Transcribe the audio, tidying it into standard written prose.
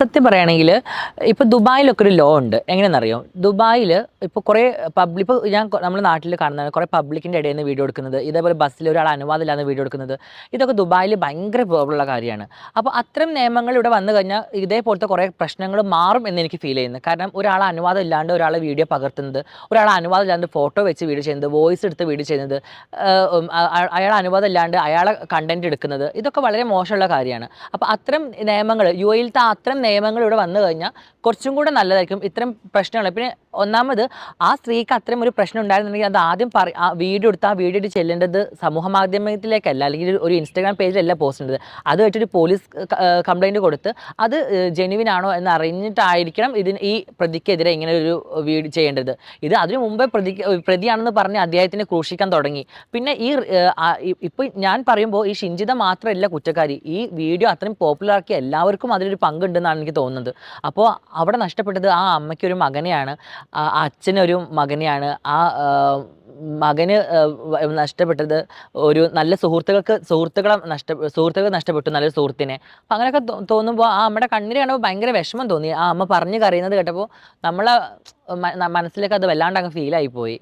സത്യം പറയുകയാണെങ്കിൽ ഇപ്പോൾ ദുബായിലൊക്കെ ഒരു ലോ ഉണ്ട്. എങ്ങനെയെന്നറിയോ? ദുബായിൽ ഇപ്പോൾ കുറേ ഇപ്പോൾ നമ്മുടെ നാട്ടിൽ കാണുന്നതാണ് കുറേ പബ്ലിക്കിൻ്റെ ഇടയിൽ നിന്ന് വീഡിയോ എടുക്കുന്നത്, ഇതേപോലെ ബസ്സിൽ ഒരാൾ അനുവാദം ഇല്ലാതെ വീഡിയോ എടുക്കുന്നത്. ഇതൊക്കെ ദുബായിൽ ഭയങ്കര പ്രോബ്ലമുള്ള കാര്യമാണ്. അപ്പോൾ അത്തരം നിയമങ്ങൾ ഇവിടെ വന്നു കഴിഞ്ഞാൽ ഇതേപോലത്തെ കുറേ പ്രശ്നങ്ങൾ മാറും എന്ന് എനിക്ക് ഫീൽ ചെയ്യുന്നത്. കാരണം ഒരാളെ അനുവാദം ഇല്ലാണ്ട് ഒരാളെ വീഡിയോ പകർത്തുന്നത്, ഒരാളെ അനുവാദം ഇല്ലാണ്ട് ഫോട്ടോ വെച്ച് വീഡിയോ ചെയ്യുന്നത്, വോയിസ് എടുത്ത് വീഡിയോ ചെയ്യുന്നത്, അയാളെ അനുവാദം ഇല്ലാണ്ട് അയാളെ കണ്ടന്റ് എടുക്കുന്നത്, ഇതൊക്കെ വളരെ മോശമുള്ള കാര്യമാണ്. അപ്പോൾ അത്തരം നിയമങ്ങൾ UAE-യിലത്തെ അത്തരം നിയമങ്ങൾ ഇവിടെ വന്നു കഴിഞ്ഞാൽ കുറച്ചും കൂടെ നല്ലതായിരിക്കും. ഇത്തരം പ്രശ്നങ്ങൾ പിന്നെ ഒന്നാമത് ആ സ്ത്രീക്ക് അത്തരം ഒരു പ്രശ്നം ഉണ്ടായിരുന്നുണ്ടെങ്കിൽ അത് ആദ്യം വീഡിയോ എടുത്ത് ആ വീഡിയോ ഇട്ട് ചെല്ലേണ്ടത് സമൂഹ മാധ്യമത്തിലേക്കല്ല, അല്ലെങ്കിൽ ഒരു ഇൻസ്റ്റാഗ്രാം പേജിലല്ല പോസ്റ്റ് ചെയ്യേണ്ടത്. അത് വെച്ചിട്ട് പോലീസ് കംപ്ലൈൻറ്റ് കൊടുത്ത് അത് ജെനുവിൻ ആണോ എന്ന് അറിഞ്ഞിട്ടായിരിക്കണം ഈ പ്രതിക്കെതിരെ ഇങ്ങനെ ഒരു വീഡിയോ ചെയ്യേണ്ടത്. ഇത് അതിനു മുമ്പേ പ്രതിയാണെന്ന് പറഞ്ഞ് അദ്ദേഹത്തിനെ ക്രൂശിക്കാൻ തുടങ്ങി. പിന്നെ ഇപ്പോൾ ഞാൻ പറയുമ്പോൾ ഈ ഷിഞ്ചിത മാത്രമല്ല കുറ്റക്കാരി, ഈ വീഡിയോ അത്രയും പോപ്പുലർ ആക്കിയ എല്ലാവർക്കും അതിലൊരു പങ്കുണ്ടെന്നാണ് എനിക്ക് തോന്നുന്നത്. അപ്പോൾ അവിടെ നഷ്ടപ്പെട്ടത് ആ അമ്മയ്ക്കൊരു മകനെയാണ്, ആ അച്ഛനൊരു മകനെയാണ്, ആ മകന് നഷ്ടപ്പെട്ടത് ഒരു നല്ല സുഹൃത്തുക്കളെ നഷ്ടപ്പെട്ടു, നല്ലൊരു സുഹൃത്തിനെ. അപ്പം അങ്ങനെയൊക്കെ തോന്നുമ്പോൾ ആ അമ്മയുടെ കണ്ണിൽ കാണുമ്പോൾ ഭയങ്കര വിഷമം തോന്നി. ആ അമ്മ പറഞ്ഞ് കരയുന്നത് കേട്ടപ്പോൾ നമ്മളെ മനസ്സിലേക്ക് അത് വല്ലാണ്ട് അങ്ങ് ഫീലായിപ്പോയി.